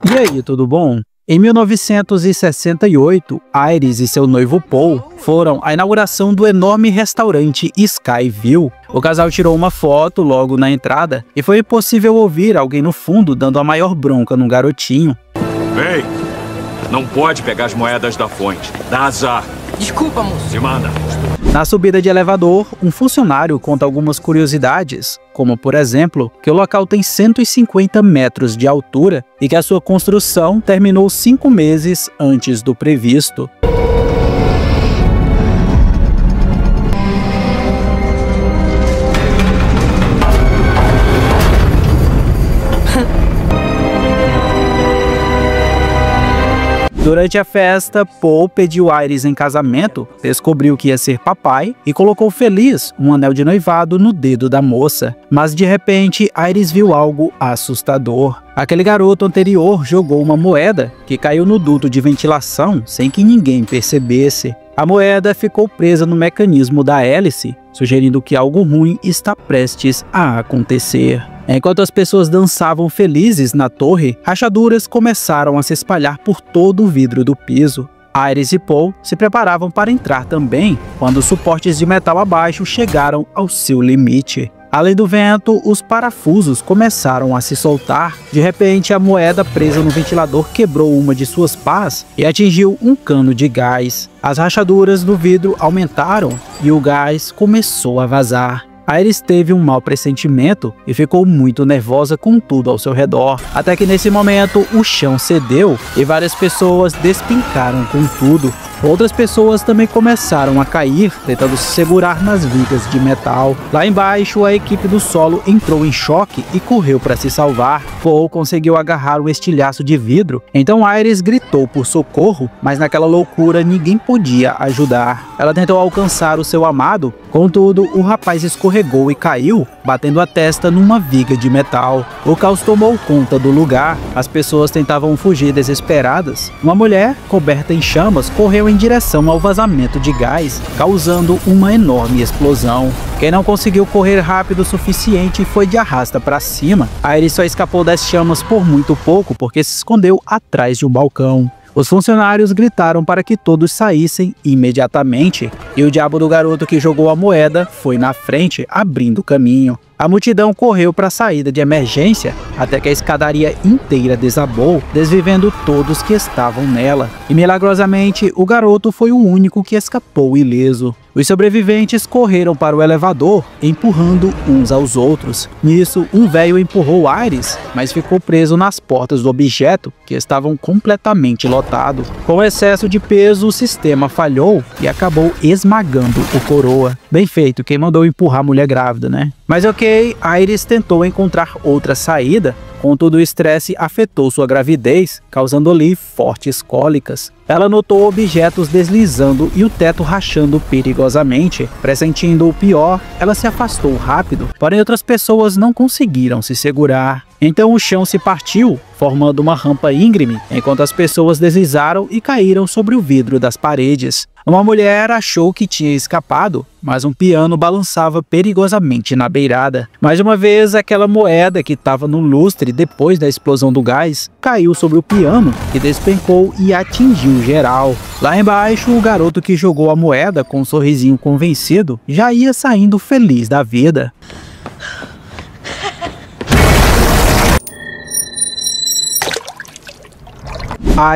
E aí, tudo bom? Em 1968, Iris e seu noivo Paul foram à inauguração do enorme restaurante Skyview. O casal tirou uma foto logo na entrada e foi possível ouvir alguém no fundo dando a maior bronca no garotinho. Ei, não pode pegar as moedas da fonte, dá azar. Desculpa, moço. Se manda. Na subida de elevador, um funcionário conta algumas curiosidades, como, por exemplo, que o local tem 150 metros de altura e que a sua construção terminou 5 meses antes do previsto. Durante a festa, Paul pediu Iris em casamento, descobriu que ia ser papai e colocou feliz um anel de noivado no dedo da moça. Mas de repente, Iris viu algo assustador. Aquele garoto anterior jogou uma moeda que caiu no duto de ventilação sem que ninguém percebesse. A moeda ficou presa no mecanismo da hélice, sugerindo que algo ruim está prestes a acontecer. Enquanto as pessoas dançavam felizes na torre, rachaduras começaram a se espalhar por todo o vidro do piso. Iris e Paul se preparavam para entrar também, quando os suportes de metal abaixo chegaram ao seu limite. Além do vento, os parafusos começaram a se soltar. De repente, a moeda presa no ventilador quebrou uma de suas pás e atingiu um cano de gás. As rachaduras no vidro aumentaram e o gás começou a vazar. Iris teve um mau pressentimento e ficou muito nervosa com tudo ao seu redor, até que nesse momento o chão cedeu e várias pessoas despincaram com tudo. Outras pessoas também começaram a cair, tentando se segurar nas vigas de metal. Lá embaixo, a equipe do solo entrou em choque e correu para se salvar. Paul conseguiu agarrar o estilhaço de vidro, então Iris gritou por socorro, mas naquela loucura ninguém podia ajudar. Ela tentou alcançar o seu amado, contudo, o rapaz escorregou e caiu, batendo a testa numa viga de metal. O caos tomou conta do lugar, as pessoas tentavam fugir desesperadas. Uma mulher, coberta em chamas, correu em direção ao vazamento de gás, causando uma enorme explosão. Quem não conseguiu correr rápido o suficiente foi de arrasta para cima. Iris só escapou das chamas por muito pouco porque se escondeu atrás de um balcão. Os funcionários gritaram para que todos saíssem imediatamente, e o diabo do garoto que jogou a moeda foi na frente, abrindo caminho. A multidão correu para a saída de emergência, até que a escadaria inteira desabou, desvivendo todos que estavam nela. E milagrosamente, o garoto foi o único que escapou ileso. Os sobreviventes correram para o elevador, empurrando uns aos outros. Nisso, um velho empurrou Iris, mas ficou preso nas portas do objeto, que estavam completamente lotados. Com o excesso de peso, o sistema falhou e acabou esmagando o coroa. Bem feito, quem mandou empurrar a mulher grávida, né? Mas ok, Iris tentou encontrar outra saída, contudo o estresse afetou sua gravidez, causando ali fortes cólicas. Ela notou objetos deslizando e o teto rachando perigosamente. Pressentindo o pior, ela se afastou rápido, porém outras pessoas não conseguiram se segurar. Então o chão se partiu, formando uma rampa íngreme, enquanto as pessoas deslizaram e caíram sobre o vidro das paredes. Uma mulher achou que tinha escapado, mas um piano balançava perigosamente na beirada. Mais uma vez, aquela moeda que estava no lustre depois da explosão do gás caiu sobre o piano, que despencou e atingiu geral. Lá embaixo, o garoto que jogou a moeda com um sorrisinho convencido já ia saindo feliz da vida.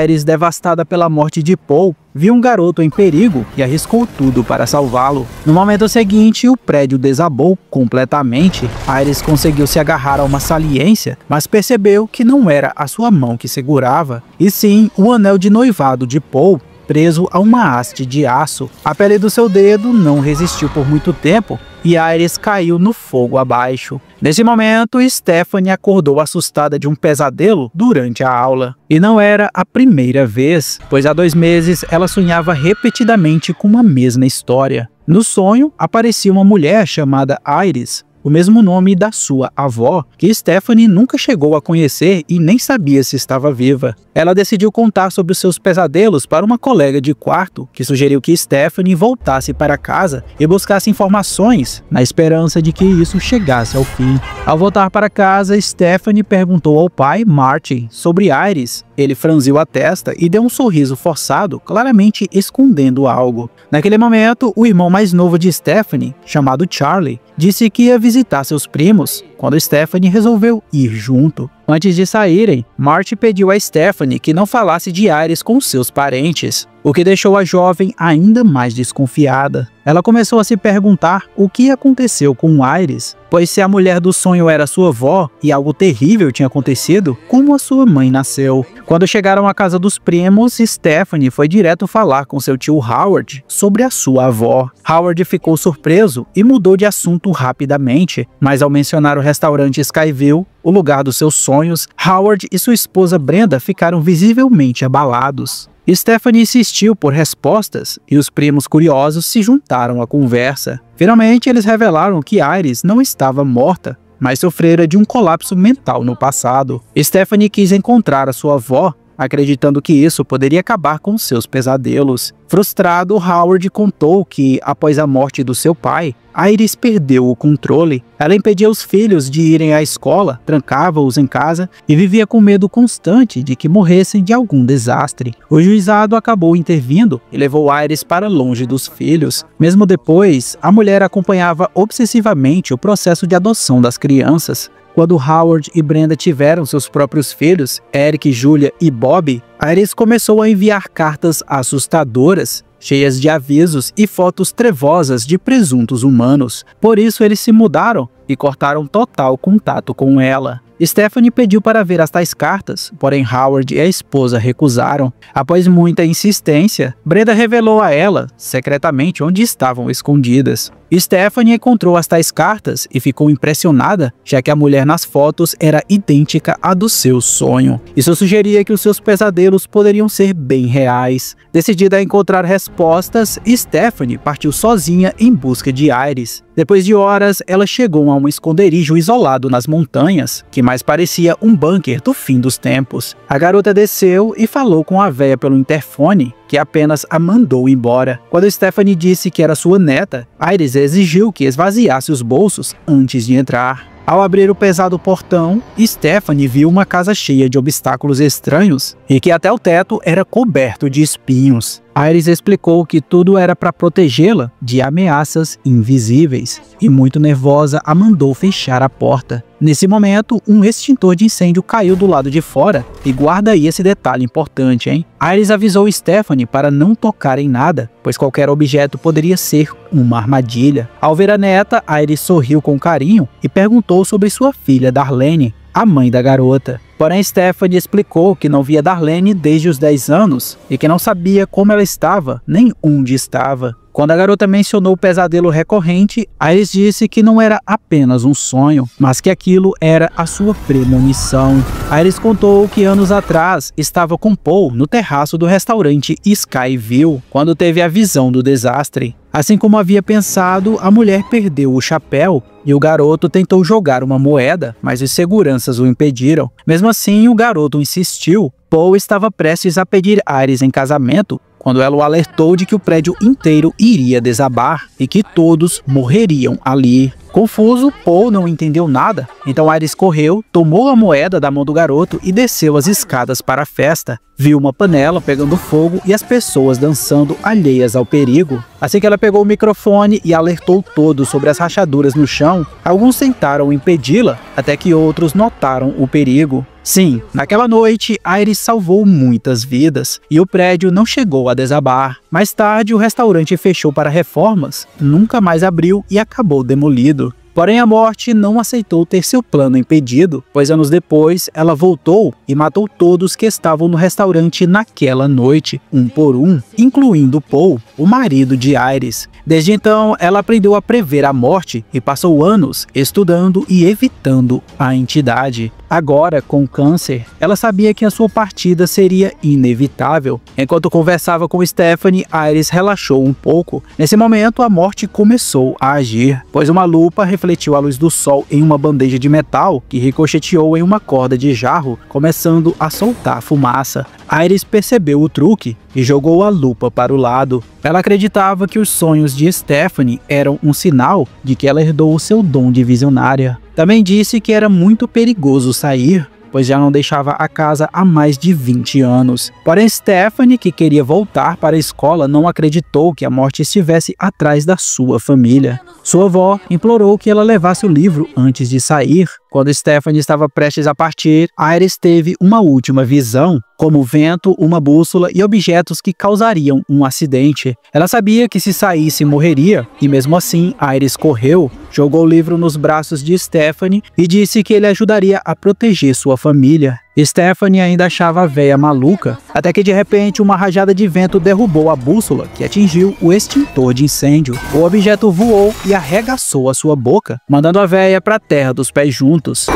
Iris, devastada pela morte de Paul, viu um garoto em perigo e arriscou tudo para salvá-lo. No momento seguinte, o prédio desabou completamente. Iris conseguiu se agarrar a uma saliência, mas percebeu que não era a sua mão que segurava, e sim o anel de noivado de Paul, preso a uma haste de aço. A pele do seu dedo não resistiu por muito tempo e Iris caiu no fogo abaixo. Nesse momento, Stephanie acordou assustada de um pesadelo durante a aula. E não era a primeira vez, pois há 2 meses ela sonhava repetidamente com uma mesma história. No sonho, aparecia uma mulher chamada Iris, o mesmo nome da sua avó, que Stephanie nunca chegou a conhecer e nem sabia se estava viva. Ela decidiu contar sobre os seus pesadelos para uma colega de quarto, que sugeriu que Stephanie voltasse para casa e buscasse informações, na esperança de que isso chegasse ao fim. Ao voltar para casa, Stephanie perguntou ao pai, Martin, sobre Iris. Ele franziu a testa e deu um sorriso forçado, claramente escondendo algo. Naquele momento, o irmão mais novo de Stephanie, chamado Charlie, disse que ia visitar seus primos, quando Stephanie resolveu ir junto. Antes de saírem, Marty pediu a Stephanie que não falasse de Iris com seus parentes, o que deixou a jovem ainda mais desconfiada. Ela começou a se perguntar o que aconteceu com Iris, pois se a mulher do sonho era sua avó e algo terrível tinha acontecido, como a sua mãe nasceu? Quando chegaram à casa dos primos, Stephanie foi direto falar com seu tio Howard sobre a sua avó. Howard ficou surpreso e mudou de assunto rapidamente, mas ao mencionar o restaurante Skyville, o lugar dos seus sonhos, Howard e sua esposa Brenda ficaram visivelmente abalados. Stephanie insistiu por respostas e os primos curiosos se juntaram à conversa. Finalmente, eles revelaram que Iris não estava morta, mas sofrera de um colapso mental no passado. Stephanie quis encontrar a sua avó, acreditando que isso poderia acabar com seus pesadelos. Frustrado, Howard contou que, após a morte do seu pai, Iris perdeu o controle. Ela impedia os filhos de irem à escola, trancava-os em casa e vivia com medo constante de que morressem de algum desastre. O juizado acabou intervindo e levou Iris para longe dos filhos. Mesmo depois, a mulher acompanhava obsessivamente o processo de adoção das crianças. Quando Howard e Brenda tiveram seus próprios filhos, Eric, Julia e Bob, Iris começou a enviar cartas assustadoras, cheias de avisos e fotos trevosas de presuntos humanos. Por isso eles se mudaram e cortaram total contato com ela. Stephanie pediu para ver as tais cartas, porém Howard e a esposa recusaram. Após muita insistência, Brenda revelou a ela, secretamente, onde estavam escondidas. Stephanie encontrou as tais cartas e ficou impressionada, já que a mulher nas fotos era idêntica à do seu sonho. Isso sugeria que os seus pesadelos poderiam ser bem reais. Decidida a encontrar respostas, Stephanie partiu sozinha em busca de Iris. Depois de horas, ela chegou a um esconderijo isolado nas montanhas, que mais parecia um bunker do fim dos tempos. A garota desceu e falou com a véia pelo interfone, que apenas a mandou embora. Quando Stephanie disse que era sua neta, Iris exigiu que esvaziasse os bolsos antes de entrar. Ao abrir o pesado portão, Stephanie viu uma casa cheia de obstáculos estranhos e que até o teto era coberto de espinhos. Iris explicou que tudo era para protegê-la de ameaças invisíveis e, muito nervosa, a mandou fechar a porta. Nesse momento, um extintor de incêndio caiu do lado de fora e guarda aí esse detalhe importante, hein? Iris avisou Stephanie para não tocar em nada, pois qualquer objeto poderia ser uma armadilha. Ao ver a neta, Iris sorriu com carinho e perguntou sobre sua filha Darlene, a mãe da garota. Porém, Stephanie explicou que não via Darlene desde os 10 anos e que não sabia como ela estava, nem onde estava. Quando a garota mencionou o pesadelo recorrente, Iris disse que não era apenas um sonho, mas que aquilo era a sua premonição. Iris contou que anos atrás estava com Paul no terraço do restaurante Skyville, quando teve a visão do desastre. Assim como havia pensado, a mulher perdeu o chapéu e o garoto tentou jogar uma moeda, mas os seguranças o impediram. Mesmo assim, o garoto insistiu. Paul estava prestes a pedir Iris em casamento, quando ela o alertou de que o prédio inteiro iria desabar e que todos morreriam ali. Confuso, Paul não entendeu nada, então Iris correu, tomou a moeda da mão do garoto e desceu as escadas para a festa. Viu uma panela pegando fogo e as pessoas dançando alheias ao perigo. Assim que ela pegou o microfone e alertou todos sobre as rachaduras no chão, alguns tentaram impedi-la, até que outros notaram o perigo. Sim, naquela noite, Iris salvou muitas vidas e o prédio não chegou a desabar. Mais tarde, o restaurante fechou para reformas, nunca mais abriu e acabou demolido. Porém, a morte não aceitou ter seu plano impedido, pois anos depois, ela voltou e matou todos que estavam no restaurante naquela noite, um por um, incluindo Paul, o marido de Iris. Desde então, ela aprendeu a prever a morte e passou anos estudando e evitando a entidade. Agora, com câncer, ela sabia que a sua partida seria inevitável. Enquanto conversava com Stephanie, Iris relaxou um pouco. Nesse momento, a morte começou a agir, pois uma lupa refletiu refletiu a luz do sol em uma bandeja de metal que ricocheteou em uma corda de jarro, começando a soltar fumaça. Iris percebeu o truque e jogou a lupa para o lado. Ela acreditava que os sonhos de Stephanie eram um sinal de que ela herdou o seu dom de visionária. Também disse que era muito perigoso sair, pois já não deixava a casa há mais de 20 anos. Porém, Stephanie, que queria voltar para a escola, não acreditou que a morte estivesse atrás da sua família. Sua avó implorou que ela levasse o livro antes de sair. Quando Stephanie estava prestes a partir, Iris teve uma última visão, como vento, uma bússola e objetos que causariam um acidente. Ela sabia que se saísse morreria, e mesmo assim Iris correu, jogou o livro nos braços de Stephanie e disse que ele ajudaria a proteger sua família. Stephanie ainda achava a véia maluca, até que de repente uma rajada de vento derrubou a bússola, que atingiu o extintor de incêndio. O objeto voou e arregaçou a sua boca, mandando a véia para a terra dos pés juntos.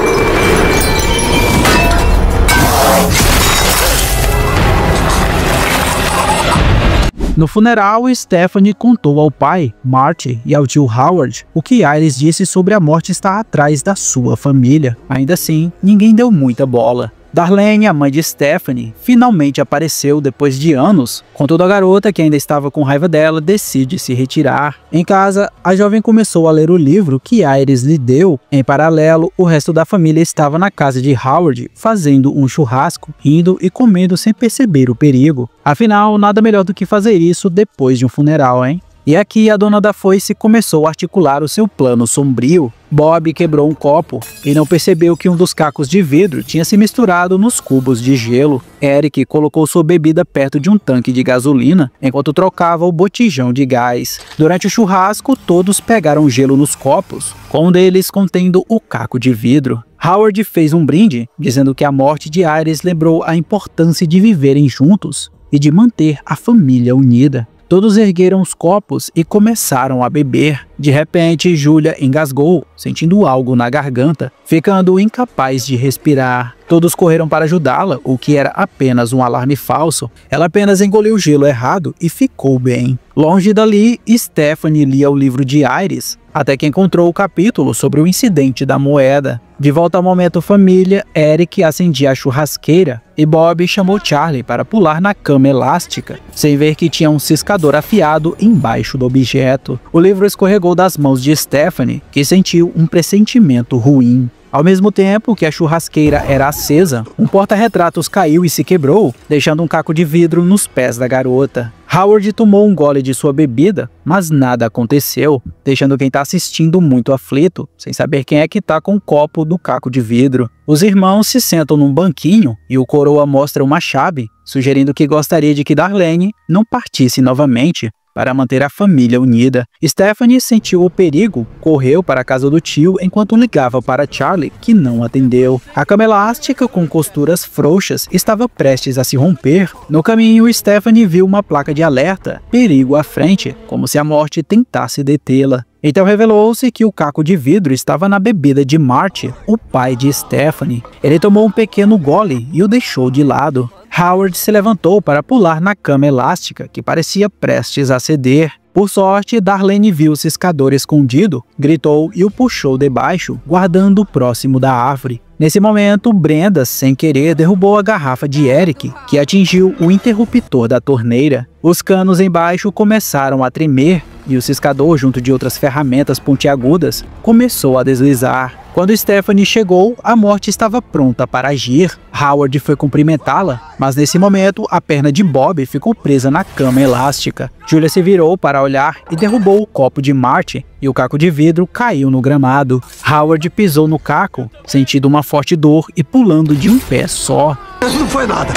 No funeral, Stephanie contou ao pai, Marty, e ao tio Howard o que Iris disse sobre a morte estar atrás da sua família. Ainda assim, ninguém deu muita bola. Darlene, a mãe de Stephanie, finalmente apareceu depois de anos. Contudo, a garota, que ainda estava com raiva dela, decide se retirar. Em casa, a jovem começou a ler o livro que Iris lhe deu. Em paralelo, o resto da família estava na casa de Howard, fazendo um churrasco, rindo e comendo sem perceber o perigo. Afinal, nada melhor do que fazer isso depois de um funeral, hein? E aqui a dona da foice começou a articular o seu plano sombrio. Bob quebrou um copo e não percebeu que um dos cacos de vidro tinha se misturado nos cubos de gelo. Eric colocou sua bebida perto de um tanque de gasolina enquanto trocava o botijão de gás. Durante o churrasco, todos pegaram gelo nos copos, com um deles contendo o caco de vidro. Howard fez um brinde, dizendo que a morte de Iris lembrou a importância de viverem juntos e de manter a família unida. Todos ergueram os copos e começaram a beber. De repente, Julia engasgou, sentindo algo na garganta, ficando incapaz de respirar. Todos correram para ajudá-la, o que era apenas um alarme falso. Ela apenas engoliu o gelo errado e ficou bem. Longe dali, Stephanie lia o livro de Iris, até que encontrou o capítulo sobre o incidente da moeda. De volta ao momento família, Eric acendia a churrasqueira e Bob chamou Charlie para pular na cama elástica, sem ver que tinha um ciscador afiado embaixo do objeto. O livro escorregou das mãos de Stephanie, que sentiu um pressentimento ruim. Ao mesmo tempo que a churrasqueira era acesa, um porta-retratos caiu e se quebrou, deixando um caco de vidro nos pés da garota. Howard tomou um gole de sua bebida, mas nada aconteceu, deixando quem está assistindo muito aflito, sem saber quem é que está com o copo do caco de vidro. Os irmãos se sentam num banquinho e o coroa mostra uma chave, sugerindo que gostaria de que Darlene não partisse novamente, para manter a família unida. Stephanie sentiu o perigo, correu para a casa do tio enquanto ligava para Charlie, que não atendeu. A cama elástica com costuras frouxas estava prestes a se romper. No caminho, Stephanie viu uma placa de alerta, perigo à frente, como se a morte tentasse detê-la. Então revelou-se que o caco de vidro estava na bebida de Marty, o pai de Stephanie. Ele tomou um pequeno gole e o deixou de lado. Howard se levantou para pular na cama elástica, que parecia prestes a ceder. Por sorte, Darlene viu o ciscador escondido, gritou e o puxou debaixo, guardando próximo da árvore. Nesse momento, Brenda, sem querer, derrubou a garrafa de Eric, que atingiu o interruptor da torneira. Os canos embaixo começaram a tremer e o ciscador, junto de outras ferramentas pontiagudas, começou a deslizar. Quando Stephanie chegou, a morte estava pronta para agir. Howard foi cumprimentá-la, mas nesse momento a perna de Bob ficou presa na cama elástica. Julia se virou para olhar e derrubou o copo de Marty, e o caco de vidro caiu no gramado. Howard pisou no caco, sentindo uma forte dor e pulando de um pé só. Isso não foi nada.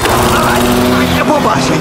É bobagem.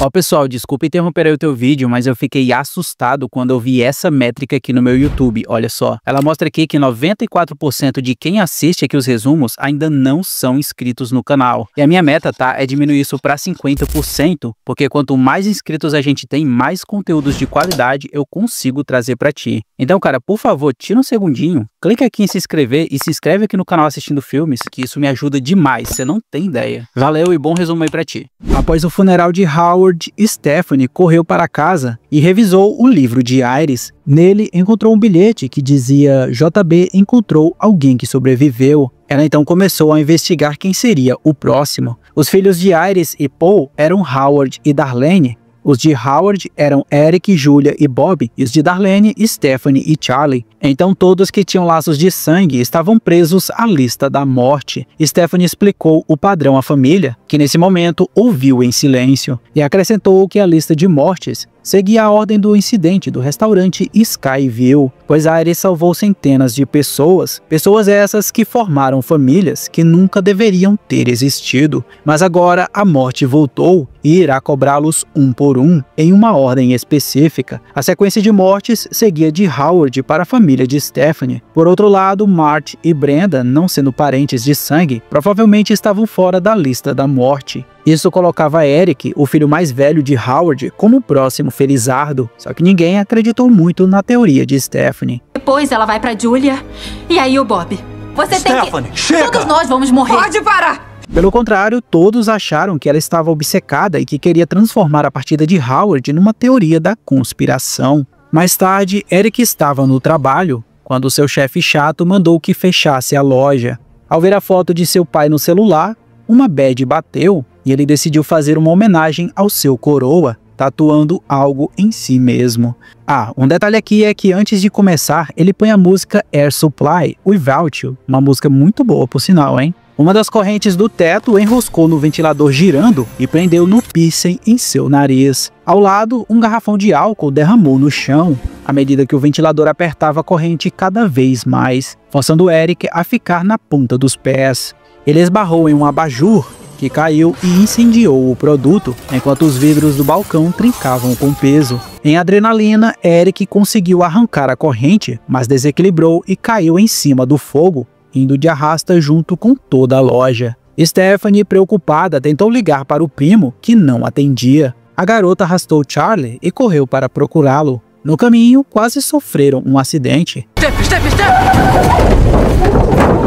Ó, pessoal, desculpa interromper aí o teu vídeo, mas eu fiquei assustado quando eu vi essa métrica aqui no meu YouTube. Olha só, ela mostra aqui que 94% de quem assiste aqui os resumos ainda não são inscritos no canal. E a minha meta, tá, é diminuir isso para 50%, porque quanto mais inscritos a gente tem, mais conteúdos de qualidade eu consigo trazer para ti. Então, cara, por favor, tira um segundinho, clica aqui em se inscrever e se inscreve aqui no canal Assistindo Filmes, que isso me ajuda demais, você não tem ideia. Valeu e bom resumo aí pra ti. Após o funeral de Howard, Stephanie correu para casa e revisou o livro de Iris. Nele, encontrou um bilhete que dizia: JB encontrou alguém que sobreviveu. Ela então começou a investigar quem seria o próximo. Os filhos de Iris e Paul eram Howard e Darlene. Os de Howard eram Eric, Julia e Bob, e os de Darlene, Stephanie e Charlie. Então todos que tinham laços de sangue estavam presos à lista da morte. Stephanie explicou o padrão à família, que nesse momento ouviu em silêncio, e acrescentou que a lista de mortes seguia a ordem do incidente do restaurante Skyview, pois Iris salvou centenas de pessoas essas que formaram famílias que nunca deveriam ter existido, mas agora a morte voltou e irá cobrá-los um por um, em uma ordem específica. A sequência de mortes seguia de Howard para a família de Stephanie. Por outro lado, Mart e Brenda, não sendo parentes de sangue, provavelmente estavam fora da lista da morte. Isso colocava Eric, o filho mais velho de Howard, como o próximo felizardo, só que ninguém acreditou muito na teoria de Stephanie. Depois ela vai pra Julia, e aí o Bob. Você Stephanie, tem que... chega! Todos nós vamos morrer. Pode parar! Pelo contrário, todos acharam que ela estava obcecada e que queria transformar a partida de Howard numa teoria da conspiração. Mais tarde, Eric estava no trabalho, quando seu chefe chato mandou que fechasse a loja. Ao ver a foto de seu pai no celular, uma bad bateu e ele decidiu fazer uma homenagem ao seu coroa, tatuando algo em si mesmo. Ah, um detalhe aqui é que antes de começar, ele põe a música Air Supply, Without You, uma música muito boa por sinal, hein? Uma das correntes do teto enroscou no ventilador girando e prendeu no piercing em seu nariz. Ao lado, um garrafão de álcool derramou no chão, à medida que o ventilador apertava a corrente cada vez mais, forçando Eric a ficar na ponta dos pés. Ele esbarrou em um abajur, que caiu e incendiou o produto, enquanto os vidros do balcão trincavam com peso. Em adrenalina, Eric conseguiu arrancar a corrente, mas desequilibrou e caiu em cima do fogo, indo de arrasta junto com toda a loja. Stephanie, preocupada, tentou ligar para o primo, que não atendia. A garota arrastou Charlie e correu para procurá-lo. No caminho, quase sofreram um acidente. Step!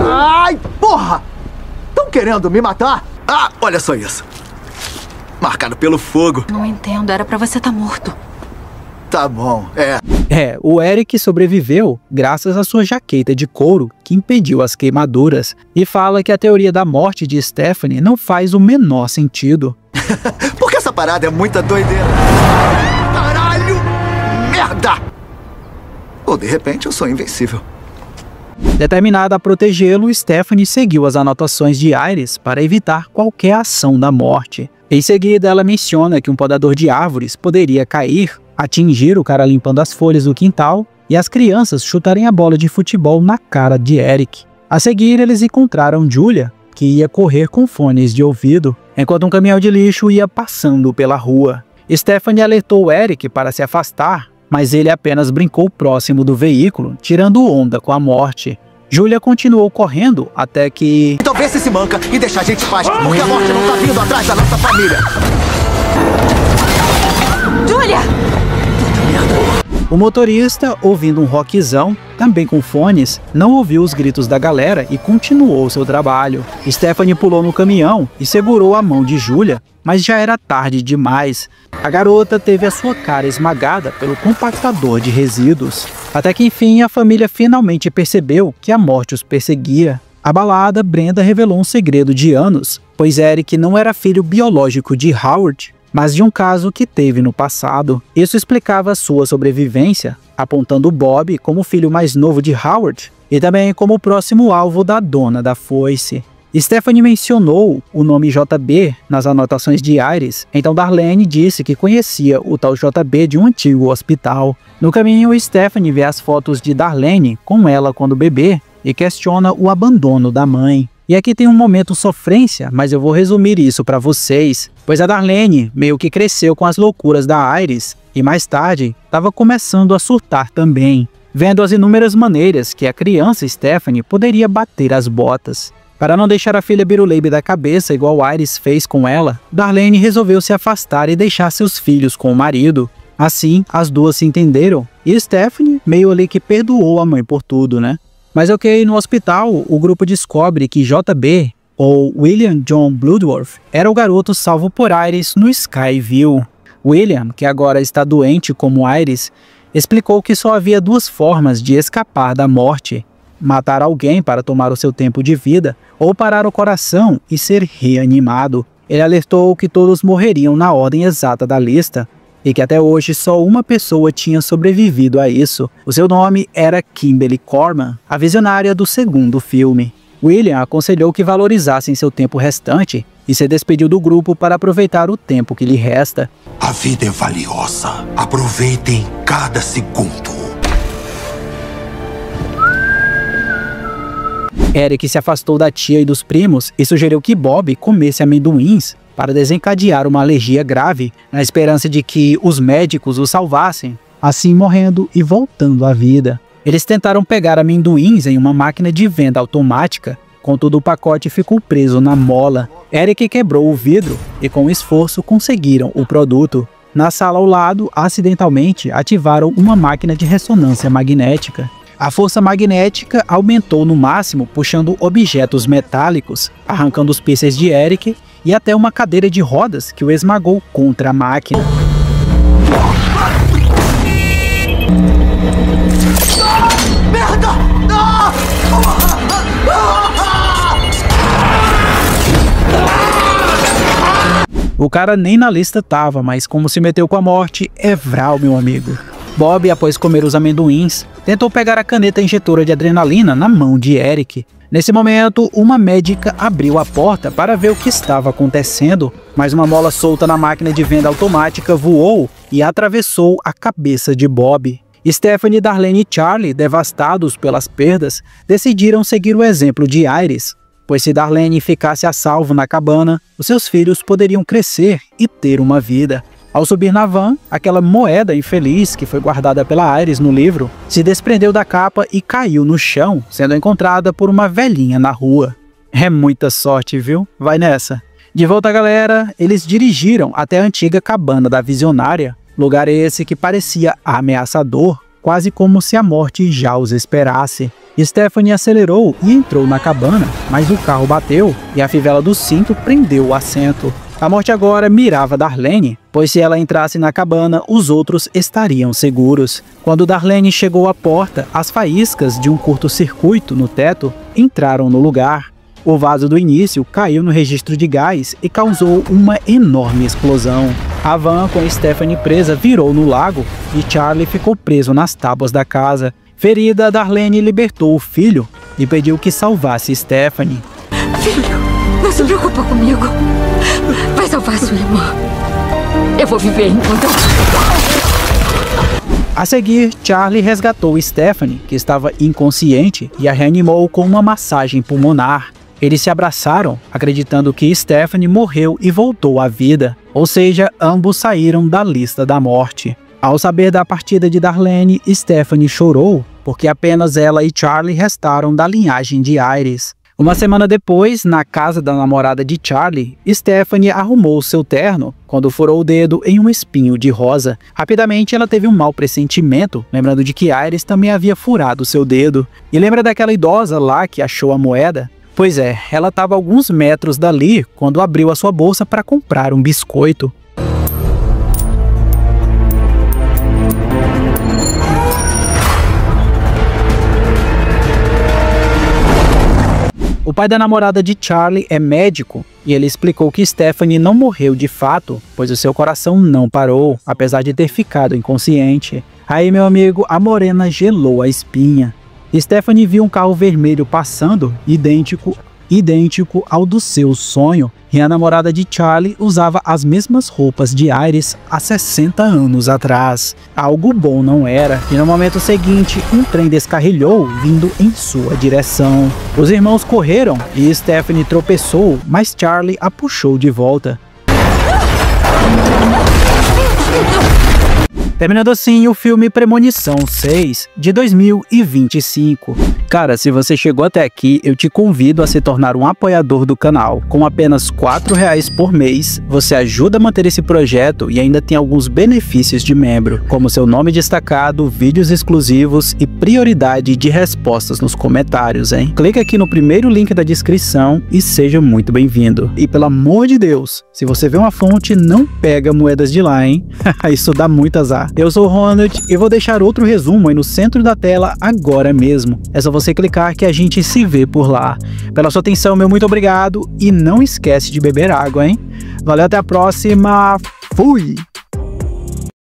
Ai, porra! Estão querendo me matar? Ah, olha só isso. Marcado pelo fogo. Não entendo, era pra você estar morto. Tá bom, O Eric sobreviveu graças à sua jaqueta de couro, que impediu as queimaduras, e fala que a teoria da morte de Stephanie não faz o menor sentido. Porque essa parada é muita doideira. Caralho! Merda! Ou de repente eu sou invencível. Determinada a protegê-lo, Stephanie seguiu as anotações de Iris para evitar qualquer ação da morte. Em seguida, ela menciona que um podador de árvores poderia cair, atingir o cara limpando as folhas do quintal e as crianças chutarem a bola de futebol na cara de Eric. A seguir, eles encontraram Julia, que ia correr com fones de ouvido, enquanto um caminhão de lixo ia passando pela rua. Stephanie alertou Eric para se afastar, mas ele apenas brincou próximo do veículo, tirando onda com a morte. Julia continuou correndo até que... Então vê se se manca e deixa a gente em paz, porque a morte não tá vindo atrás da nossa família. Julia! O motorista, ouvindo um rockzão, também com fones, não ouviu os gritos da galera e continuou seu trabalho. Stephanie pulou no caminhão e segurou a mão de Julia, mas já era tarde demais. A garota teve a sua cara esmagada pelo compactador de resíduos. Até que enfim a família finalmente percebeu que a morte os perseguia. Abalada, Brenda revelou um segredo de anos, pois Eric não era filho biológico de Howard, mas de um caso que teve no passado. Isso explicava sua sobrevivência, apontando Bob como o filho mais novo de Howard e também como o próximo alvo da dona da foice. Stephanie mencionou o nome JB nas anotações de Iris, então Darlene disse que conhecia o tal JB de um antigo hospital. No caminho, Stephanie vê as fotos de Darlene com ela quando bebê e questiona o abandono da mãe. E aqui tem um momento sofrência, mas eu vou resumir isso para vocês, pois a Darlene meio que cresceu com as loucuras da Iris e mais tarde estava começando a surtar também, vendo as inúmeras maneiras que a criança Stephanie poderia bater as botas. Para não deixar a filha biruleibe da cabeça igual Iris fez com ela, Darlene resolveu se afastar e deixar seus filhos com o marido. Assim, as duas se entenderam e Stephanie meio ali que perdoou a mãe por tudo, né? Mas ok, no hospital, o grupo descobre que JB, ou William John Bloodworth, era o garoto salvo por Iris no Skyview. William, que agora está doente como Iris, explicou que só havia duas formas de escapar da morte: matar alguém para tomar o seu tempo de vida, ou parar o coração e ser reanimado. Ele alertou que todos morreriam na ordem exata da lista, e que até hoje só uma pessoa tinha sobrevivido a isso. O seu nome era Kimberly Corman, a visionária do segundo filme. William aconselhou que valorizassem seu tempo restante e se despediu do grupo para aproveitar o tempo que lhe resta. A vida é valiosa. Aproveitem cada segundo. Eric se afastou da tia e dos primos e sugeriu que Bob comesse amendoins para desencadear uma alergia grave, na esperança de que os médicos o salvassem, assim morrendo e voltando à vida. Eles tentaram pegar amendoins em uma máquina de venda automática, contudo o pacote ficou preso na mola. Eric quebrou o vidro e com esforço conseguiram o produto. Na sala ao lado, acidentalmente ativaram uma máquina de ressonância magnética. A força magnética aumentou no máximo, puxando objetos metálicos, arrancando os pixels de Eric e até uma cadeira de rodas que o esmagou contra a máquina. Merda! O cara nem na lista tava, mas como se meteu com a morte, é vral, meu amigo. Bob, após comer os amendoins, tentou pegar a caneta injetora de adrenalina na mão de Eric. Nesse momento, uma médica abriu a porta para ver o que estava acontecendo, mas uma mola solta na máquina de venda automática voou e atravessou a cabeça de Bob. Stephanie, Darlene e Charlie, devastados pelas perdas, decidiram seguir o exemplo de Iris, pois se Darlene ficasse a salvo na cabana, os seus filhos poderiam crescer e ter uma vida. Ao subir na van, aquela moeda infeliz que foi guardada pela Iris no livro se desprendeu da capa e caiu no chão, sendo encontrada por uma velhinha na rua. É muita sorte, viu? Vai nessa. De volta, galera, eles dirigiram até a antiga cabana da visionária, lugar esse que parecia ameaçador, quase como se a morte já os esperasse. Stephanie acelerou e entrou na cabana, mas o carro bateu e a fivela do cinto prendeu o assento. A morte agora mirava Darlene, pois se ela entrasse na cabana, os outros estariam seguros. Quando Darlene chegou à porta, as faíscas de um curto-circuito no teto entraram no lugar. O vaso do início caiu no registro de gás e causou uma enorme explosão. A van com Stephanie presa virou no lago e Charlie ficou preso nas tábuas da casa. Ferida, Darlene libertou o filho e pediu que salvasse Stephanie. Filho, não se preocupa comigo. Vai salvar sua irmã. Eu vou viver enquanto... A seguir, Charlie resgatou Stephanie, que estava inconsciente, e a reanimou com uma massagem pulmonar. Eles se abraçaram, acreditando que Stephanie morreu e voltou à vida, ou seja, ambos saíram da lista da morte. Ao saber da partida de Darlene, Stephanie chorou, porque apenas ela e Charlie restaram da linhagem de Iris. Uma semana depois, na casa da namorada de Charlie, Stephanie arrumou seu terno quando furou o dedo em um espinho de rosa. Rapidamente ela teve um mau pressentimento, lembrando de que Iris também havia furado seu dedo. E lembra daquela idosa lá que achou a moeda? Pois é, ela estava a alguns metros dali quando abriu a sua bolsa para comprar um biscoito. O pai da namorada de Charlie é médico e ele explicou que Stephanie não morreu de fato, pois o seu coração não parou, apesar de ter ficado inconsciente. Aí, meu amigo, a morena gelou a espinha. Stephanie viu um carro vermelho passando, idêntico idêntico ao do seu sonho, e a namorada de Charlie usava as mesmas roupas de Iris há 60 anos atrás. Algo bom não era, e no momento seguinte, um trem descarrilhou vindo em sua direção. Os irmãos correram e Stephanie tropeçou, mas Charlie a puxou de volta. Terminando assim o filme Premonição 6, de 2025. Cara, se você chegou até aqui, eu te convido a se tornar um apoiador do canal. Com apenas R$ 4,00 por mês, você ajuda a manter esse projeto e ainda tem alguns benefícios de membro, como seu nome destacado, vídeos exclusivos e prioridade de respostas nos comentários, hein? Clique aqui no primeiro link da descrição e seja muito bem-vindo. E pelo amor de Deus, se você vê uma fonte, não pega moedas de lá, hein? Isso dá muito azar. Eu sou o Ronald e vou deixar outro resumo aí no centro da tela agora mesmo. É só você clicar que a gente se vê por lá. Pela sua atenção, meu muito obrigado e não esquece de beber água, hein? Valeu, até a próxima. Fui!